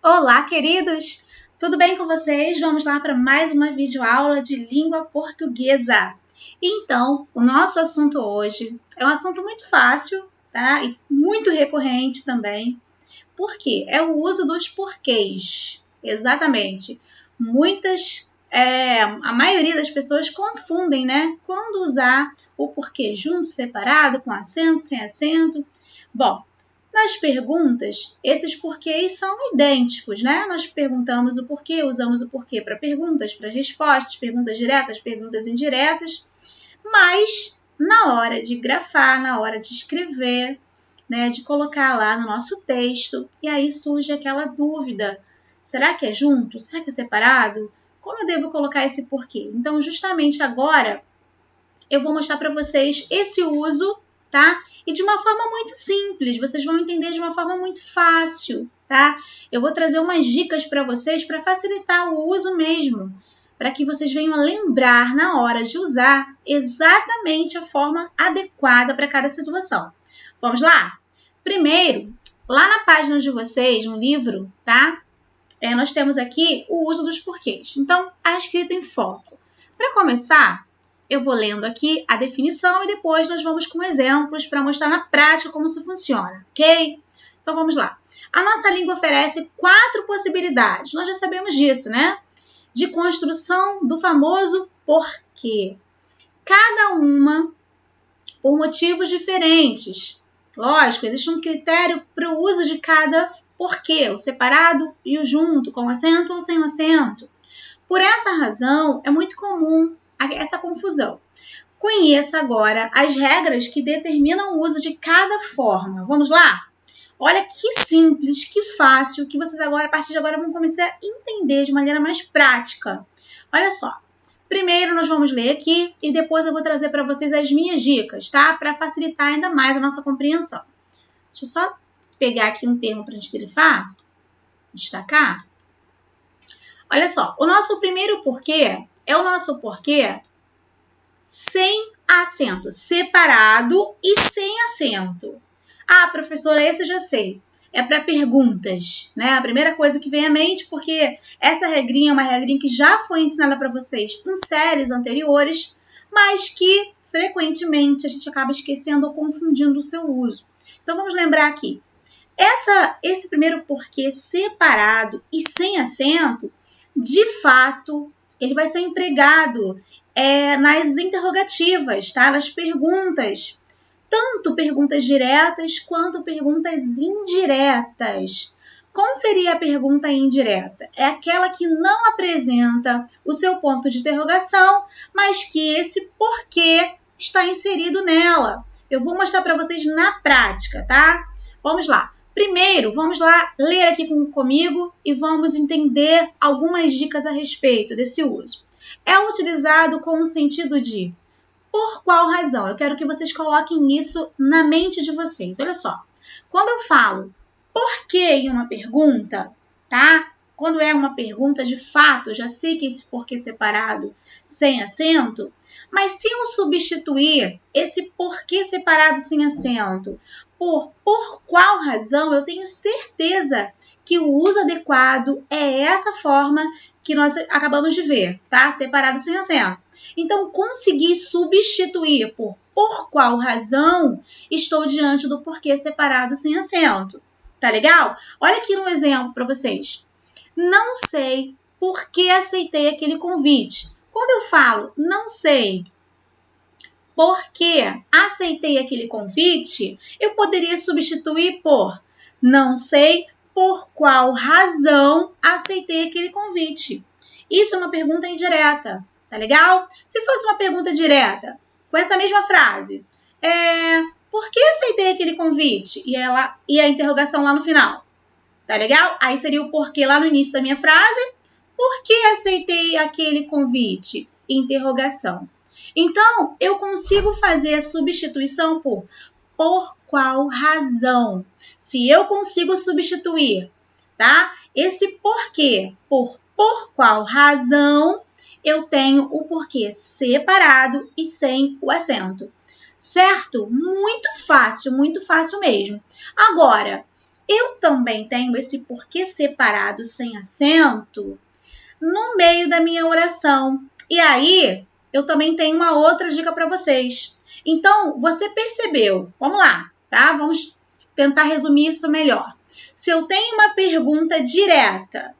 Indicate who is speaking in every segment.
Speaker 1: Olá, queridos! Tudo bem com vocês? Vamos lá para mais uma videoaula de língua portuguesa. Então, o nosso assunto hoje é um assunto muito fácil, tá? E muito recorrente também. Por quê? É o uso dos porquês. Exatamente. A maioria das pessoas confundem, né? Quando usar o porquê junto, separado, com acento, sem acento. Bom, nas perguntas, esses porquês são idênticos, né? Nós perguntamos o porquê, usamos o porquê para perguntas, para respostas, perguntas diretas, perguntas indiretas, mas na hora de grafar, na hora de escrever, né, de colocar lá no nosso texto, e aí surge aquela dúvida: será que é junto? Será que é separado? Como eu devo colocar esse porquê? Então, justamente agora, eu vou mostrar para vocês esse uso, tá? E de uma forma muito simples, vocês vão entender de uma forma muito fácil, tá? Eu vou trazer umas dicas para vocês para facilitar o uso mesmo, para que vocês venham a lembrar na hora de usar exatamente a forma adequada para cada situação. Vamos lá? Primeiro, lá na página de vocês, no livro, tá? Nós temos aqui o uso dos porquês. Então, a escrita em foco. Para começar, eu vou lendo aqui a definição e depois nós vamos com exemplos para mostrar na prática como isso funciona, ok? Então, vamos lá. A nossa língua oferece 4 possibilidades. Nós já sabemos disso, né? De construção do famoso porquê. Cada uma por motivos diferentes. Lógico, existe um critério para o uso de cada porquê, o separado e o junto, com acento ou sem acento. Por essa razão, é muito comum essa confusão. Conheça agora as regras que determinam o uso de cada forma. Vamos lá? Olha que simples, que fácil, que vocês agora, a partir de agora, vão começar a entender de maneira mais prática. Olha só. Primeiro, nós vamos ler aqui e depois eu vou trazer para vocês as minhas dicas, tá? Para facilitar ainda mais a nossa compreensão. Deixa eu só pegar aqui um termo para a gente grifar, destacar. Olha só, o nosso primeiro porquê é o nosso porquê sem acento, separado e sem acento. Ah, professora, esse eu já sei. É para perguntas, né? A primeira coisa que vem à mente, porque essa regrinha é uma regrinha que já foi ensinada para vocês em séries anteriores, mas que frequentemente a gente acaba esquecendo ou confundindo o seu uso. Então vamos lembrar aqui. Esse primeiro porquê separado e sem acento, de fato, ele vai ser empregado nas interrogativas, tá? Nas perguntas. Tanto perguntas diretas quanto perguntas indiretas. Como seria a pergunta indireta? É aquela que não apresenta o seu ponto de interrogação, mas que esse porquê está inserido nela. Eu vou mostrar para vocês na prática, tá? Vamos lá. Primeiro, vamos lá ler aqui comigo e vamos entender algumas dicas a respeito desse uso. É utilizado com o sentido de por qual razão? Eu quero que vocês coloquem isso na mente de vocês. Olha só, quando eu falo por que em uma pergunta, tá? Quando é uma pergunta de fato, eu já sei que esse porquê separado sem acento, mas se eu substituir esse porquê separado sem acento por qual razão, eu tenho certeza que o uso adequado é essa forma que nós acabamos de ver, tá? Separado sem acento. Então, conseguir substituir por qual razão estou diante do porquê separado sem acento. Tá legal? Olha aqui um exemplo para vocês. Não sei por que aceitei aquele convite. Quando eu falo não sei por que aceitei aquele convite, eu poderia substituir por não sei por qual razão aceitei aquele convite. Isso é uma pergunta indireta. Tá legal? Se fosse uma pergunta direta, com essa mesma frase, por que aceitei aquele convite? E a interrogação lá no final. Tá legal? Aí seria o porquê lá no início da minha frase. Por que aceitei aquele convite? Interrogação. Então, eu consigo fazer a substituição por qual razão? Se eu consigo substituir, tá? Esse porquê por qual razão, eu tenho o porquê separado e sem o acento. Certo? Muito fácil mesmo. Agora, eu também tenho esse porquê separado sem acento no meio da minha oração. E aí, eu também tenho uma outra dica para vocês. Então, você percebeu? Vamos lá, tá? Vamos tentar resumir isso melhor. Se eu tenho uma pergunta direta,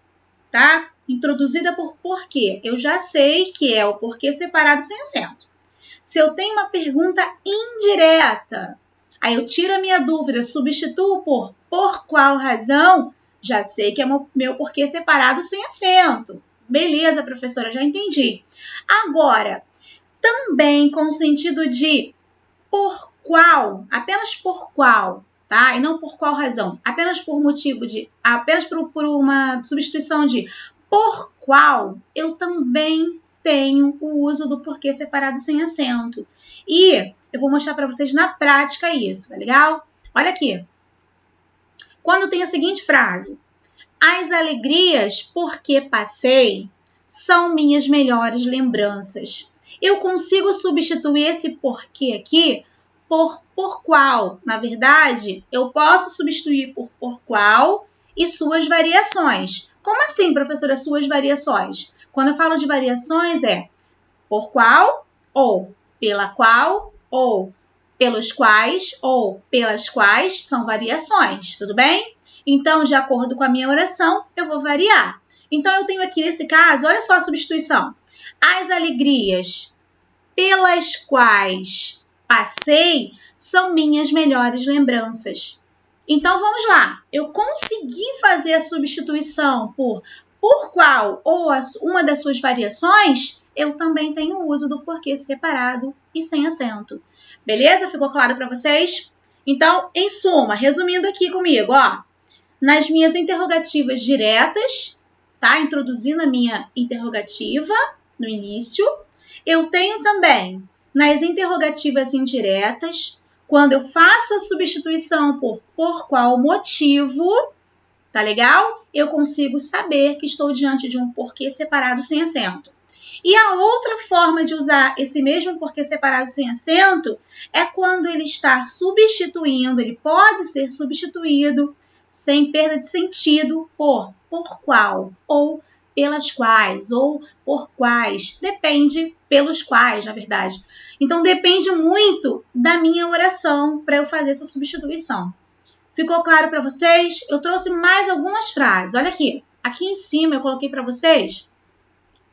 Speaker 1: tá? Introduzida por porquê, eu já sei que é o porquê separado sem acento. Se eu tenho uma pergunta indireta, aí eu tiro a minha dúvida, substituo por qual razão, já sei que é meu porquê separado sem acento. Beleza, professora, já entendi. Agora, também com o sentido de por qual, apenas por qual, tá? E não por qual razão, apenas por motivo de, apenas por uma substituição de por qual, eu também tenho o uso do porquê separado sem acento. E eu vou mostrar para vocês na prática isso, tá legal? Olha aqui. Quando tem a seguinte frase: as alegrias por que passei são minhas melhores lembranças. Eu consigo substituir esse porquê aqui por qual. Na verdade, eu posso substituir por qual e suas variações. Como assim, professora, suas variações? Quando eu falo de variações, é por qual, ou pela qual, ou pelos quais, ou pelas quais, são variações, tudo bem? Então, de acordo com a minha oração, eu vou variar. Então, eu tenho aqui nesse caso, olha só a substituição. As alegrias pelas quais passei são minhas melhores lembranças. Então, vamos lá. Eu consegui fazer a substituição por qual ou uma das suas variações, eu também tenho o uso do porquê separado e sem acento. Beleza? Ficou claro para vocês? Então, em suma, resumindo aqui comigo, ó. Nas minhas interrogativas diretas, tá? Introduzindo a minha interrogativa no início. Eu tenho também nas interrogativas indiretas, quando eu faço a substituição por qual motivo, tá legal? Eu consigo saber que estou diante de um porquê separado sem acento. E a outra forma de usar esse mesmo porquê separado sem acento é quando ele está substituindo, ele pode ser substituído sem perda de sentido por qual, ou pelas quais, ou por quais. Depende pelos quais, na verdade. Então, depende muito da minha oração para eu fazer essa substituição. Ficou claro para vocês? Eu trouxe mais algumas frases. Olha aqui. Aqui em cima eu coloquei para vocês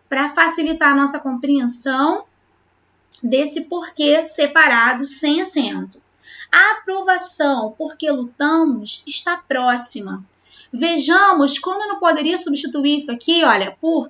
Speaker 1: para facilitar a nossa compreensão desse porquê separado sem acento. A aprovação por que lutamos está próxima. Vejamos como eu não poderia substituir isso aqui, olha, por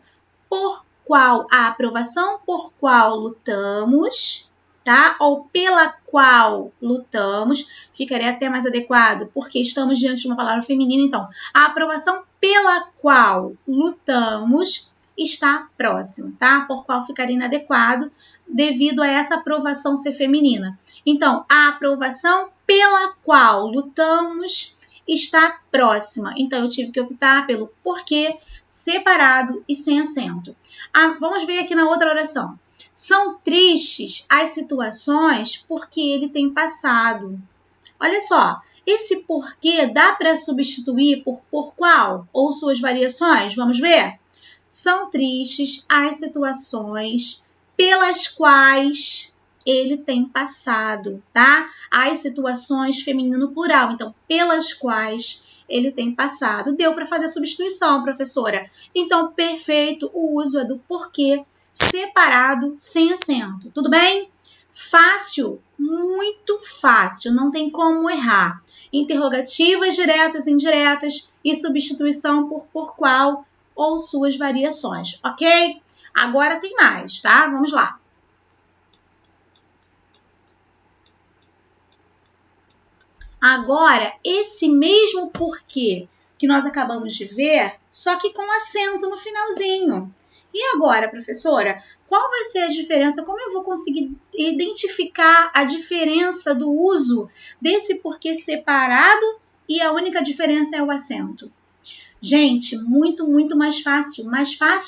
Speaker 1: qual, a aprovação por qual lutamos, tá? Ou pela qual lutamos, ficaria até mais adequado, porque estamos diante de uma palavra feminina, então, a aprovação pela qual lutamos está próximo, tá? Por qual ficaria inadequado devido a essa aprovação ser feminina. Então, a aprovação pela qual lutamos está próxima. Então, eu tive que optar pelo porquê separado e sem acento. Vamos ver aqui na outra oração. São tristes as situações porque ele tem passado. Olha só, esse porquê dá para substituir por qual ou suas variações? Vamos ver? São tristes as situações pelas quais ele tem passado, tá? As situações feminino plural, então, pelas quais ele tem passado. Deu para fazer a substituição, professora. Então, perfeito, o uso é do porquê separado, sem acento. Tudo bem? Fácil, muito fácil, não tem como errar. Interrogativas diretas, indiretas e substituição por qual ou suas variações, ok? Agora tem mais, tá? Vamos lá. Agora, esse mesmo porquê que nós acabamos de ver, só que com acento no finalzinho. E agora, professora, qual vai ser a diferença? Como eu vou conseguir identificar a diferença do uso desse porquê separado e a única diferença é o acento? Gente, muito, muito mais fácil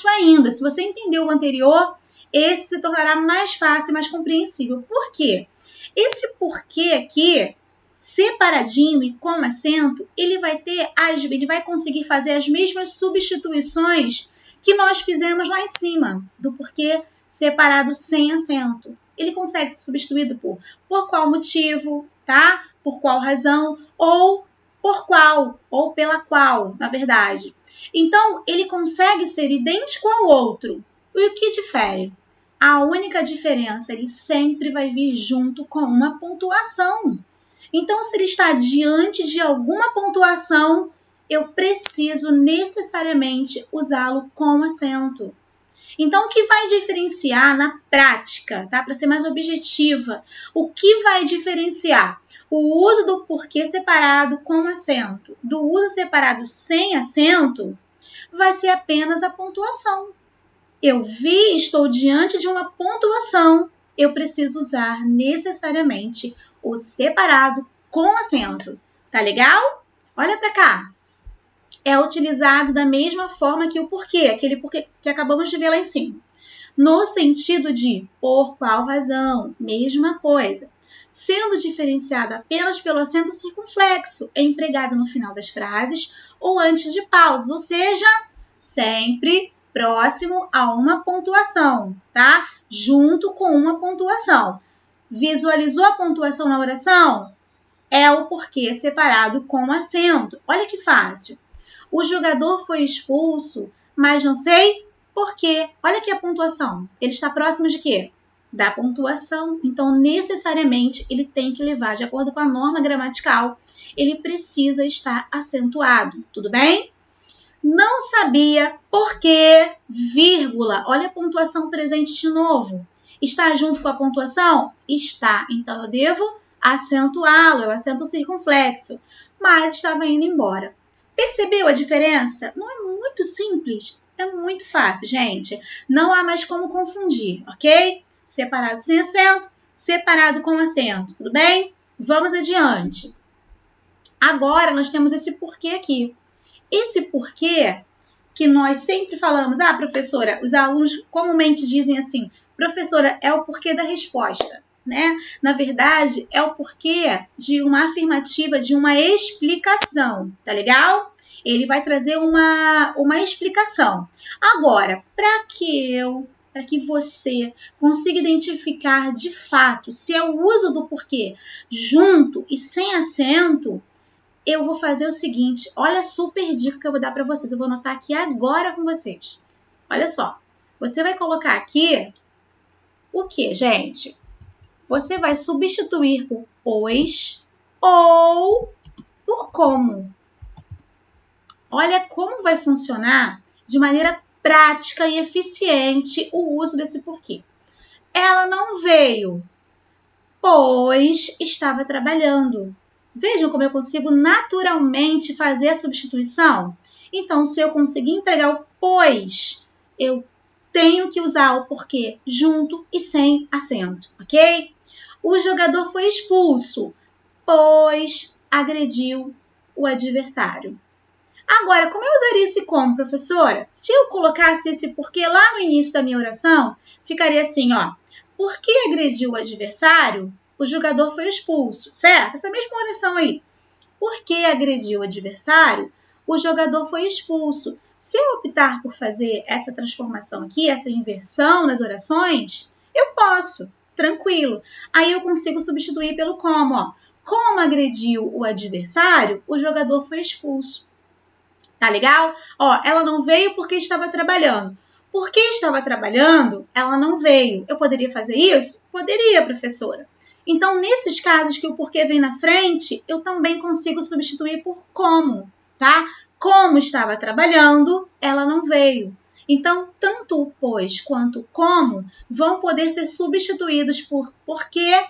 Speaker 1: ainda. Se você entendeu o anterior, esse se tornará mais fácil e mais compreensível. Por quê? Esse porquê aqui separadinho e com acento, ele vai conseguir fazer as mesmas substituições que nós fizemos lá em cima, do porquê separado sem acento. Ele consegue ser substituído por qual motivo, tá? Por qual razão, ou por qual, ou pela qual, na verdade. Então, ele consegue ser idêntico ao outro. E o que difere? A única diferença, ele sempre vai vir junto com uma pontuação. Então, se ele está diante de alguma pontuação, eu preciso necessariamente usá-lo com acento. Então, o que vai diferenciar na prática, tá? Para ser mais objetiva, o que vai diferenciar o uso do porquê separado com acento do uso separado sem acento vai ser apenas a pontuação. Eu estou diante de uma pontuação, eu preciso usar necessariamente o separado com acento. Tá legal? Olha para cá. É utilizado da mesma forma que o porquê, aquele porquê que acabamos de ver lá em cima. No sentido de por qual razão, mesma coisa. Sendo diferenciado apenas pelo acento circunflexo, é empregado no final das frases ou antes de pausas, ou seja, sempre próximo a uma pontuação, tá? Junto com uma pontuação. Visualizou a pontuação na oração? É o porquê separado com acento. Olha que fácil. O jogador foi expulso, mas não sei por quê. Olha aqui a pontuação. Ele está próximo de quê? Da pontuação. Então, necessariamente, ele tem que levar, de acordo com a norma gramatical, ele precisa estar acentuado. Tudo bem? Não sabia por quê, vírgula. Olha a pontuação presente de novo. Está junto com a pontuação? Está. Então, eu devo acentuá-lo. É o acento circunflexo. Mas estava indo embora. Percebeu a diferença? Não é muito simples? É muito fácil, gente. Não há mais como confundir, ok? Separado sem acento, separado com acento. Tudo bem? Vamos adiante. Agora, nós temos esse porquê aqui. Esse porquê que nós sempre falamos, professora, os alunos comumente dizem assim, professora, é o porquê da resposta, né? Na verdade, é o porquê de uma afirmativa, de uma explicação, tá legal? Ele vai trazer uma explicação. Agora, para que você consiga identificar de fato se é o uso do porquê junto e sem acento, eu vou fazer o seguinte, olha a super dica que eu vou dar para vocês. Eu vou anotar aqui agora com vocês. Olha só, você vai colocar aqui o que, gente? Você vai substituir por pois ou por como. Olha como vai funcionar de maneira prática e eficiente o uso desse porquê. Ela não veio, pois estava trabalhando. Vejam como eu consigo naturalmente fazer a substituição? Então, se eu conseguir empregar o pois, eu tenho que usar o porquê junto e sem acento, ok? O jogador foi expulso, pois agrediu o adversário. Agora, como eu usaria esse como, professora? Se eu colocasse esse porquê lá no início da minha oração, ficaria assim, ó. Porque agrediu o adversário, o jogador foi expulso, certo? Essa mesma oração aí. Porque agrediu o adversário, o jogador foi expulso. Se eu optar por fazer essa transformação aqui, essa inversão nas orações, eu posso, tranquilo. Aí eu consigo substituir pelo como, ó. Como agrediu o adversário, o jogador foi expulso. Tá legal? Ó, ela não veio porque estava trabalhando. Porque estava trabalhando, ela não veio. Eu poderia fazer isso? Poderia, professora. Então, nesses casos que o porquê vem na frente, eu também consigo substituir por como, tá? Como estava trabalhando, ela não veio. Então, tanto o pois quanto o como vão poder ser substituídos por porquê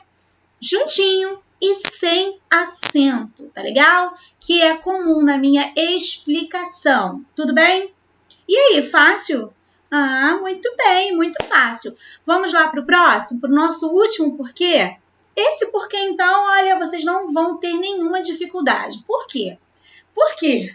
Speaker 1: juntinho e sem acento, tá legal? Que é comum na minha explicação. Tudo bem? E aí, fácil? Muito bem, muito fácil. Vamos lá para o próximo, para o nosso último porquê? Esse porquê, então, olha, vocês não vão ter nenhuma dificuldade. Por quê? Por quê?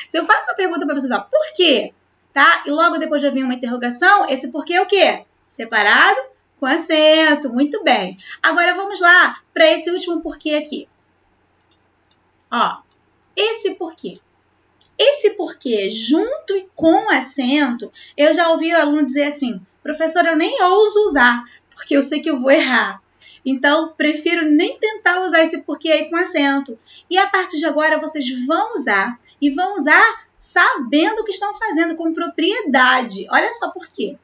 Speaker 1: Se eu faço a pergunta para vocês, ó, por quê? Tá? E logo depois já vem uma interrogação, esse porquê é o quê? Separado com acento. Muito bem. Agora vamos lá para esse último porquê aqui. Ó, esse porquê. Esse porquê, junto e com acento, eu já ouvi o aluno dizer assim, professora, eu nem ouso usar, porque eu sei que eu vou errar. Então, prefiro nem tentar usar esse porquê aí com acento. E a partir de agora, vocês vão usar, e vão usar sabendo o que estão fazendo, com propriedade. Olha só por quê.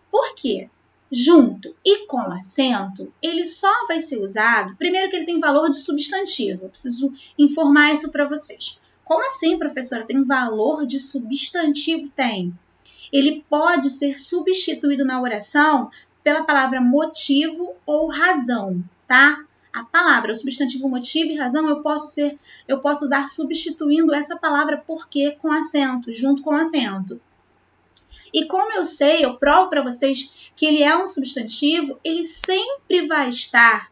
Speaker 1: Porque junto e com acento, ele só vai ser usado, primeiro que ele tem valor de substantivo. Eu preciso informar isso para vocês. Como assim, professora? Tem valor de substantivo? Tem. Ele pode ser substituído na oração pela palavra motivo ou razão, tá? A palavra, o substantivo motivo e razão, eu posso usar substituindo essa palavra porque com acento, junto com acento. E como eu sei, eu provo para vocês que ele é um substantivo, ele sempre vai estar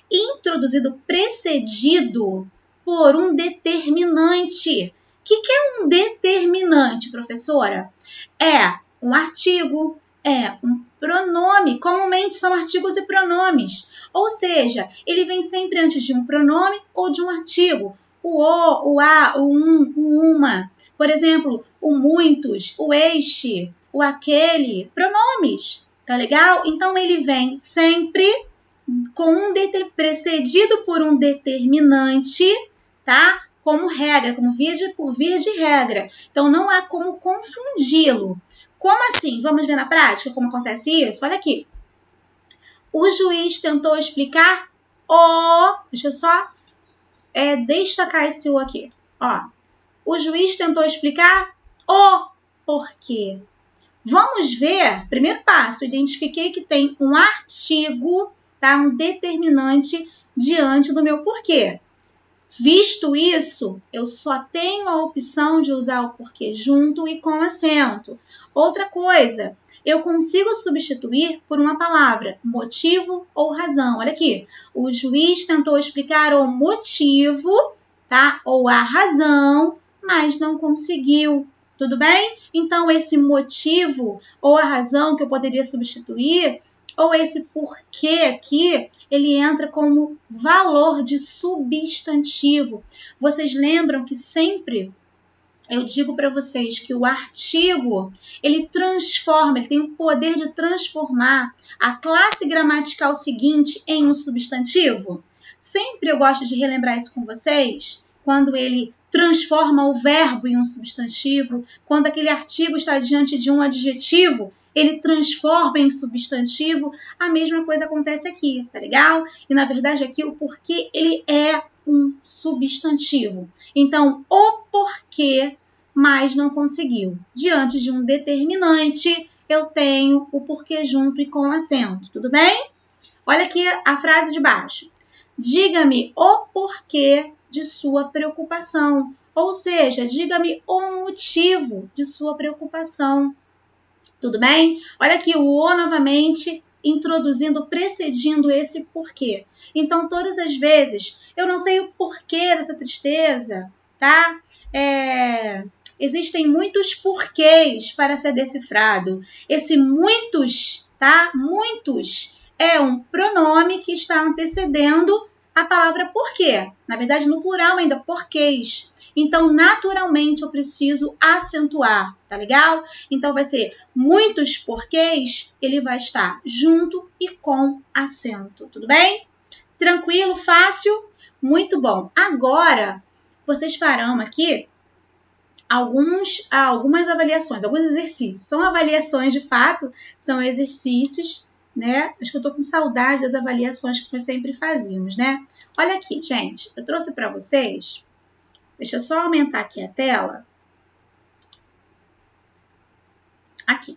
Speaker 1: introduzido, precedido por um determinante. O que é um determinante, professora? É um artigo, é um pronome. Comumente são artigos e pronomes. Ou seja, ele vem sempre antes de um pronome ou de um artigo. O a, o o uma. Por exemplo, o muitos, o este, o aquele. Pronomes, tá legal? Então, ele vem sempre precedido por um determinante, tá? Como regra, por via de regra. Então, não há como confundi-lo. Como assim? Vamos ver na prática como acontece isso? Olha aqui. O juiz tentou explicar o... Deixa eu só destacar esse o aqui. Ó. O juiz tentou explicar o porquê. Vamos ver, primeiro passo, identifiquei que tem um artigo, tá? Um determinante diante do meu porquê. Visto isso, eu só tenho a opção de usar o porquê junto e com acento. Outra coisa, eu consigo substituir por uma palavra, motivo ou razão. Olha aqui, o juiz tentou explicar o motivo, tá? Ou a razão, mas não conseguiu. Tudo bem? Então, esse motivo ou a razão que eu poderia substituir, ou esse porquê aqui, ele entra como valor de substantivo. Vocês lembram que sempre eu digo para vocês que o artigo, ele transforma, ele tem o poder de transformar a classe gramatical seguinte em um substantivo? Sempre eu gosto de relembrar isso com vocês, quando ele transforma o verbo em um substantivo, quando aquele artigo está diante de um adjetivo, ele transforma em substantivo, a mesma coisa acontece aqui, tá legal? E na verdade aqui o porquê ele é um substantivo. Então, o porquê, mas não conseguiu. Diante de um determinante, eu tenho o porquê junto e com acento, tudo bem? Olha aqui a frase de baixo. Diga-me o porquê de sua preocupação. Ou seja, diga-me o motivo de sua preocupação. Tudo bem? Olha aqui o o novamente, introduzindo, precedindo esse porquê. Então, todas as vezes, eu não sei o porquê dessa tristeza, tá? Existem muitos porquês para ser decifrado. Esse muitos, tá? Muitos é um pronome que está antecedendo a palavra porquê. Na verdade, no plural ainda, porquês. Então, naturalmente, eu preciso acentuar, tá legal? Então, vai ser muitos porquês, ele vai estar junto e com acento, tudo bem? Tranquilo, fácil? Muito bom. Agora, vocês farão aqui algumas avaliações, alguns exercícios. São avaliações, de fato, são exercícios, né? Acho que eu tô com saudade das avaliações que nós sempre fazíamos, né? Olha aqui, gente, eu trouxe para vocês. Deixa eu só aumentar aqui a tela. Aqui.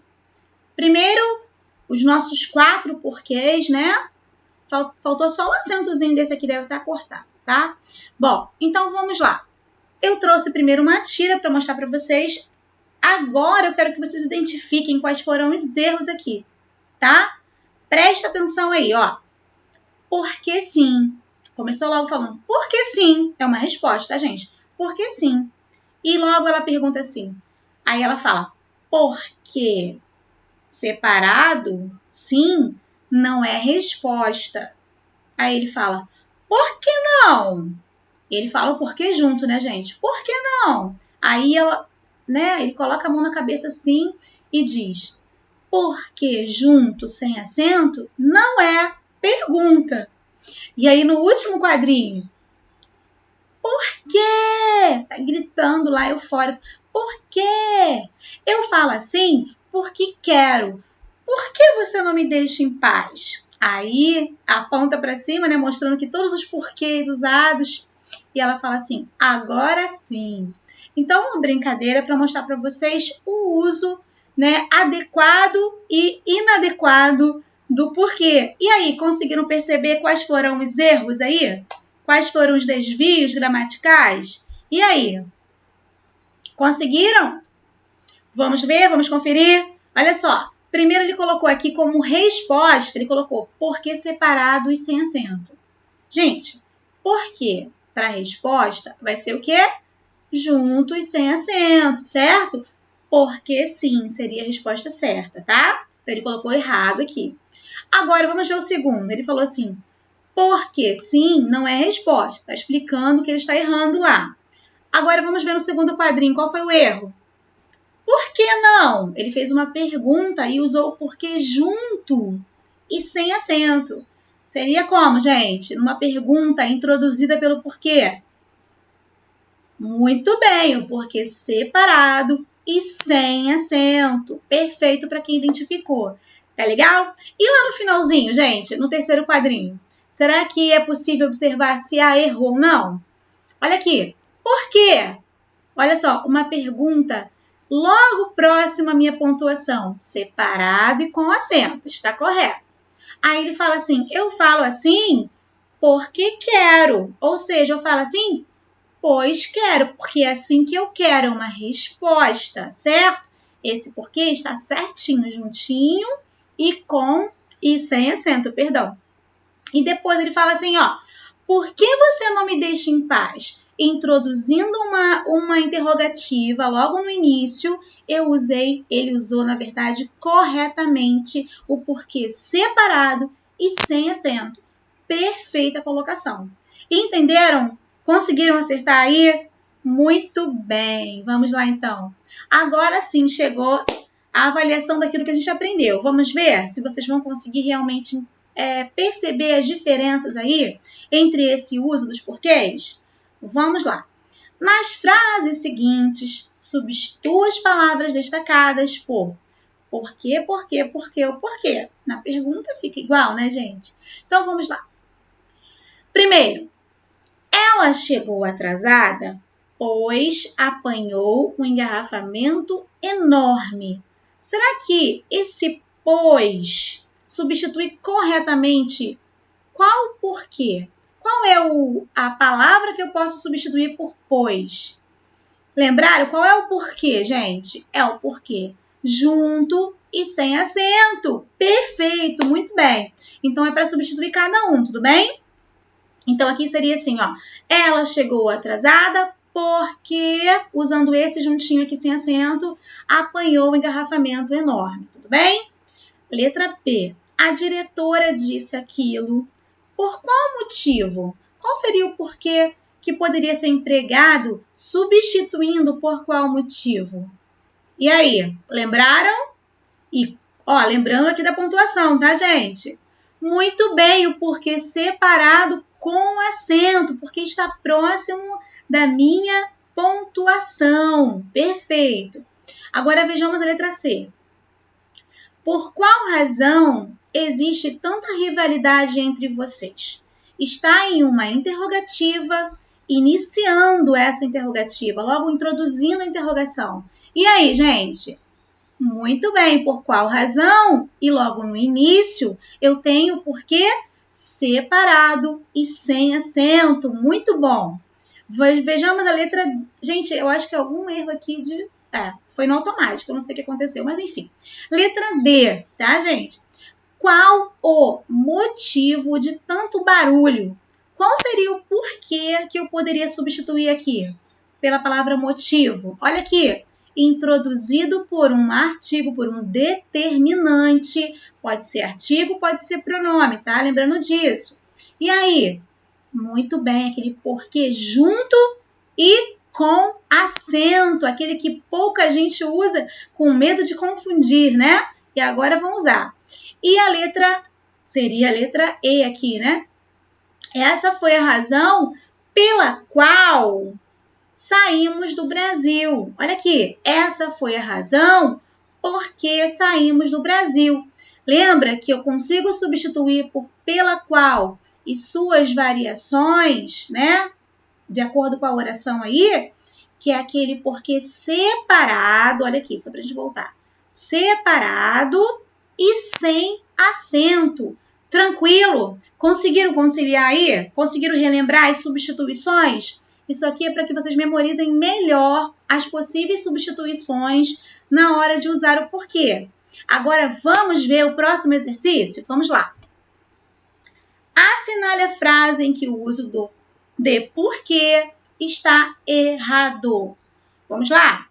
Speaker 1: Primeiro, os nossos 4 porquês, né? Faltou só um acentozinho desse aqui, deve estar cortado, tá? Bom, então vamos lá. Eu trouxe primeiro uma tira para mostrar para vocês. Agora eu quero que vocês identifiquem quais foram os erros aqui, tá? Presta atenção aí, ó. Porque sim. Começou logo falando, porque sim. É uma resposta, tá, gente? Porque sim. E logo ela pergunta assim. Aí ela fala, porque separado, sim, não é resposta. Aí ele fala, por que não? Ele fala o porquê junto, né, gente? Por que não? Aí ela, né, ele coloca a mão na cabeça assim e diz: porque junto sem acento não é pergunta. E aí no último quadrinho, por quê? Tá gritando lá eufórico. Por quê? Eu falo assim porque quero. Por que você não me deixa em paz? Aí aponta para cima, né, mostrando que todos os porquês usados. E ela fala assim: agora sim. Então, uma brincadeira para mostrar para vocês o uso, né, adequado e inadequado do porquê. E aí, conseguiram perceber quais foram os erros aí? Quais foram os desvios gramaticais? E aí? Conseguiram? Vamos ver, vamos conferir? Olha só. Primeiro ele colocou aqui como resposta, ele colocou porquê separado e sem acento. Gente, porquê para resposta vai ser o quê? Junto e sem acento, certo? Porque sim, seria a resposta certa, tá? Então ele colocou errado aqui. Agora vamos ver o segundo. Ele falou assim: porque sim não é resposta. Está explicando que ele está errando lá. Agora vamos ver no segundo quadrinho. Qual foi o erro? Por que não? Ele fez uma pergunta e usou o porquê junto e sem acento. Seria como, gente? Numa pergunta introduzida pelo porquê. Muito bem, o porquê separado e sem acento. Perfeito para quem identificou. Tá legal? E lá no finalzinho, gente, no terceiro quadrinho, será que é possível observar se há erro ou não? Olha aqui. Por quê? Olha só, uma pergunta logo próximo à minha pontuação. Separado e com acento. Está correto. Aí ele fala assim, eu falo assim porque quero. Ou seja, eu falo assim pois quero, porque é assim que eu quero, é uma resposta, certo? Esse porquê está certinho, juntinho e sem acento, perdão. E depois ele fala assim, ó, por que você não me deixa em paz? Introduzindo uma interrogativa logo no início, ele usou, na verdade, corretamente o porquê separado e sem acento. Perfeita colocação. Entenderam? Conseguiram acertar aí? Muito bem. Vamos lá, então. Agora sim chegou a avaliação daquilo que a gente aprendeu. Vamos ver se vocês vão conseguir realmente perceber as diferenças aí entre esse uso dos porquês? Vamos lá. Nas frases seguintes, substitua as palavras destacadas por porquê, porquê, porquê ou porquê. Na pergunta fica igual, né, gente? Então, vamos lá. Primeiro, ela chegou atrasada, pois apanhou um engarrafamento enorme. Será que esse pois substitui corretamente qual porquê? Qual é a palavra que eu posso substituir por pois? Lembraram? Qual é o porquê, gente? É o porquê junto e sem acento. Perfeito, muito bem. Então, é para substituir cada um, tudo bem? Então, aqui seria assim, ó. Ela chegou atrasada porque, usando esse juntinho aqui sem acento, apanhou um engarrafamento enorme, tudo bem? Letra B. A diretora disse aquilo. Por qual motivo? Qual seria o porquê que poderia ser empregado substituindo por qual motivo? E aí, lembraram? E, ó, lembrando aqui da pontuação, tá, gente? Muito bem, o porquê separado com acento, porque está próximo da minha pontuação. Perfeito. Agora vejamos a letra C. Por qual razão existe tanta rivalidade entre vocês? Está em uma interrogativa, iniciando essa interrogativa, logo introduzindo a interrogação. E aí, gente? Muito bem, por qual razão? E logo no início eu tenho o porquê separado e sem acento. Muito bom. Vejamos a letra... Gente, eu acho que é algum erro aqui de... foi no automático, eu não sei o que aconteceu, mas enfim. Letra D, tá, gente? Qual o motivo de tanto barulho? Qual seria o porquê que eu poderia substituir aqui? Pela palavra motivo. Olha aqui. Introduzido por um artigo, por um determinante. Pode ser artigo, pode ser pronome, tá? Lembrando disso. E aí? Muito bem, aquele porquê junto e com acento, aquele que pouca gente usa com medo de confundir, né? E agora vamos usar. E a letra, seria a letra E aqui, né? Essa foi a razão pela qual saímos do Brasil. Olha aqui, essa foi a razão porque saímos do Brasil. Lembra que eu consigo substituir por pela qual e suas variações, né? De acordo com a oração aí, que é aquele porquê separado, olha aqui, só para a gente voltar. Separado e sem acento. Tranquilo? Conseguiram conciliar aí? Conseguiram relembrar as substituições? Isso aqui é para que vocês memorizem melhor as possíveis substituições na hora de usar o porquê. Agora vamos ver o próximo exercício? Vamos lá. Assinale a frase em que o uso do de porquê está errado. Vamos lá?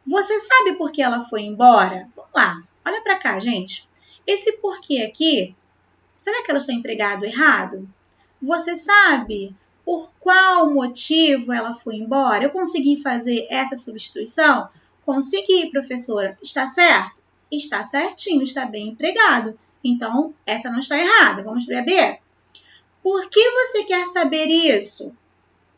Speaker 1: Você sabe por que ela foi embora? Vamos lá. Olha para cá, gente. Esse porquê aqui, será que ela está empregado errado? Você sabe por qual motivo ela foi embora? Eu consegui fazer essa substituição? Consegui, professora. Está certo? Está certinho, está bem empregado. Então, essa não está errada. Vamos para a B? Por que você quer saber isso?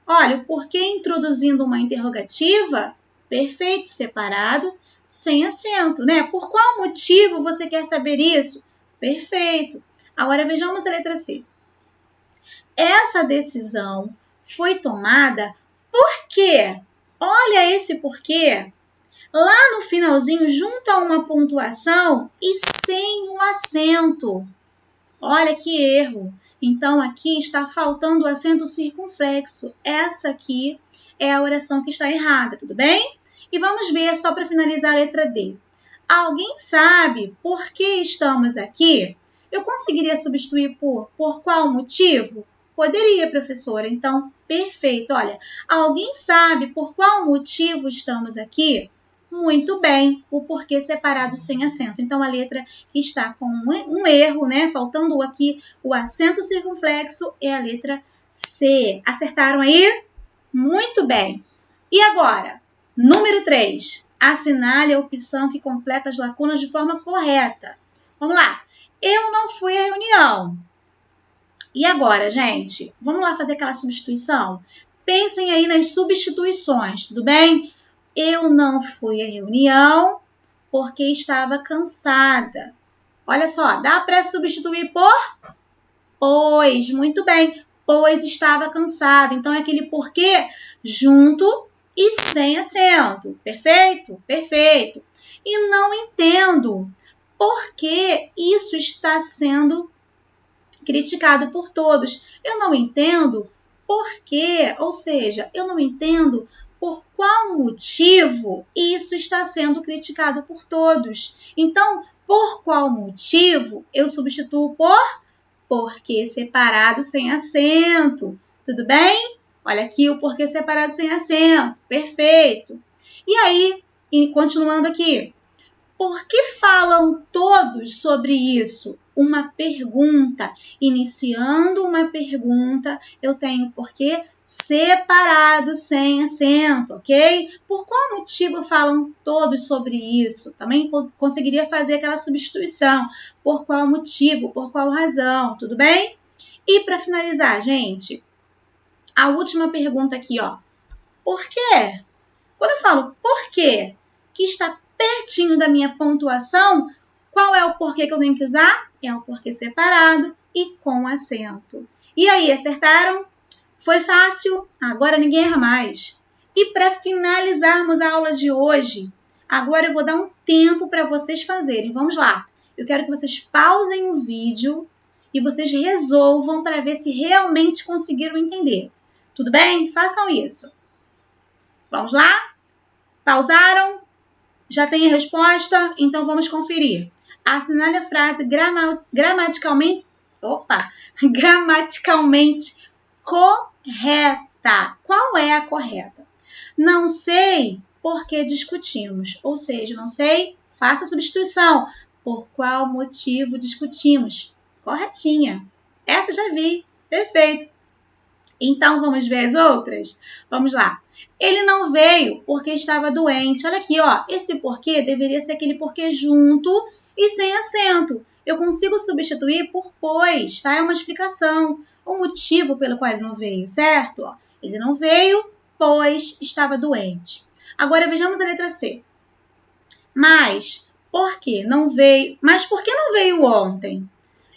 Speaker 1: Olha, o porquê introduzindo uma interrogativa, perfeito, separado, sem acento, né? Por qual motivo você quer saber isso? Perfeito. Agora vejamos a letra C. Essa decisão foi tomada porque, olha esse porquê, lá no finalzinho, junto a uma pontuação e sem o acento. Olha que erro. Então, aqui está faltando o acento circunflexo. Essa aqui é a oração que está errada, tudo bem? E vamos ver, só para finalizar a letra D. Alguém sabe por que estamos aqui? Eu conseguiria substituir por qual motivo? Poderia, professora. Então, perfeito. Olha, alguém sabe por qual motivo estamos aqui? Muito bem, o porquê separado sem acento. Então, a letra que está com um erro, né? Faltando aqui o acento circunflexo é a letra C. Acertaram aí? Muito bem. E agora, número 3. Assinale a opção que completa as lacunas de forma correta. Vamos lá. Eu não fui à reunião. E agora, gente? Vamos lá fazer aquela substituição? Pensem aí nas substituições, tudo bem? Eu não fui à reunião porque estava cansada. Olha só, dá para substituir por pois. Muito bem, pois estava cansada. Então, é aquele porquê junto e sem acento. Perfeito? Perfeito. E não entendo por que isso está sendo criticado por todos. Eu não entendo por quê, ou seja, eu não entendo por qual motivo isso está sendo criticado por todos. Então, por qual motivo eu substituo por porquê separado sem acento. Tudo bem? Olha aqui o porquê separado sem acento. Perfeito. E aí, continuando aqui. Por que falam todos sobre isso? Uma pergunta. Iniciando uma pergunta, eu tenho porquê separado, sem acento, ok? Por qual motivo falam todos sobre isso? Também conseguiria fazer aquela substituição. Por qual motivo? Por qual razão? Tudo bem? E para finalizar, gente, a última pergunta aqui, ó. Por quê? Quando eu falo por quê, que está pertinho da minha pontuação, qual é o porquê que eu tenho que usar? É o porquê separado e com acento. E aí, acertaram? Foi fácil? Agora ninguém erra mais. E para finalizarmos a aula de hoje, agora eu vou dar um tempo para vocês fazerem. Vamos lá. Eu quero que vocês pausem o vídeo e vocês resolvam para ver se realmente conseguiram entender. Tudo bem? Façam isso. Vamos lá? Pausaram? Já tem a resposta? Então vamos conferir. Assinale a frase gramaticalmente correta. Qual é a correta? Não sei porque discutimos. Ou seja, não sei, faça a substituição. Por qual motivo discutimos? Corretinha. Essa já vi. Perfeito. Então, vamos ver as outras? Vamos lá. Ele não veio porque estava doente. Olha aqui, ó. Esse porquê deveria ser aquele porquê junto e sem acento. Eu consigo substituir por pois, tá? É uma explicação. O motivo pelo qual ele não veio, certo? Ó, ele não veio pois estava doente. Agora, vejamos a letra C. Mas por que não veio ontem?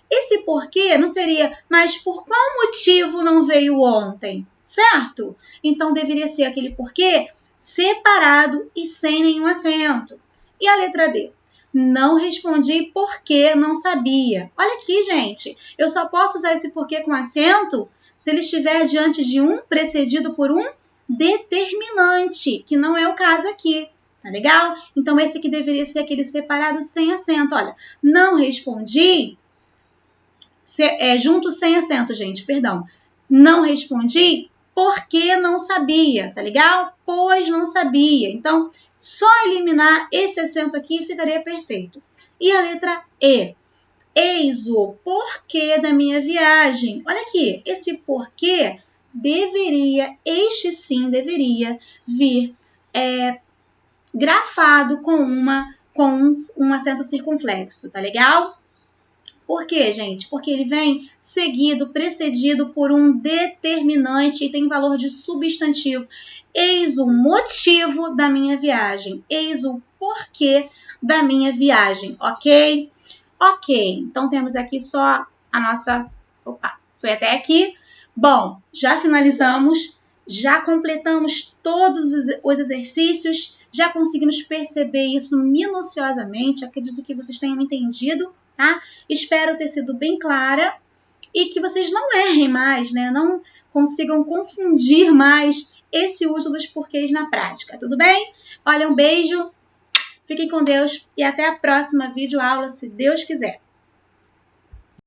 Speaker 1: Esse porquê não seria, mas por qual motivo não veio ontem? Certo? Então, deveria ser aquele porquê separado e sem nenhum acento. E a letra D? Não respondi porque não sabia. Olha aqui, gente. Eu só posso usar esse porquê com acento se ele estiver diante de um precedido por um determinante, que não é o caso aqui. Tá legal? Então, esse aqui deveria ser aquele separado sem acento. Olha, não respondi... junto sem acento, gente, perdão. Não respondi porque não sabia, tá legal? Pois não sabia. Então, só eliminar esse acento aqui ficaria perfeito. E a letra E. Eis o porquê da minha viagem. Olha aqui, esse porquê este sim deveria vir grafado com um acento circunflexo, tá legal? Por quê, gente? Porque ele vem seguido, precedido por um determinante e tem valor de substantivo. Eis o motivo da minha viagem. Eis o porquê da minha viagem, ok? Ok, então temos aqui só a nossa... Opa, foi até aqui. Bom, já finalizamos, já completamos todos os exercícios, já conseguimos perceber isso minuciosamente. Acredito que vocês tenham entendido. Tá? Espero ter sido bem clara e que vocês não errem mais, né? Não consigam confundir mais esse uso dos porquês na prática, tudo bem? Olha, um beijo, fiquem com Deus e até a próxima videoaula, se Deus quiser.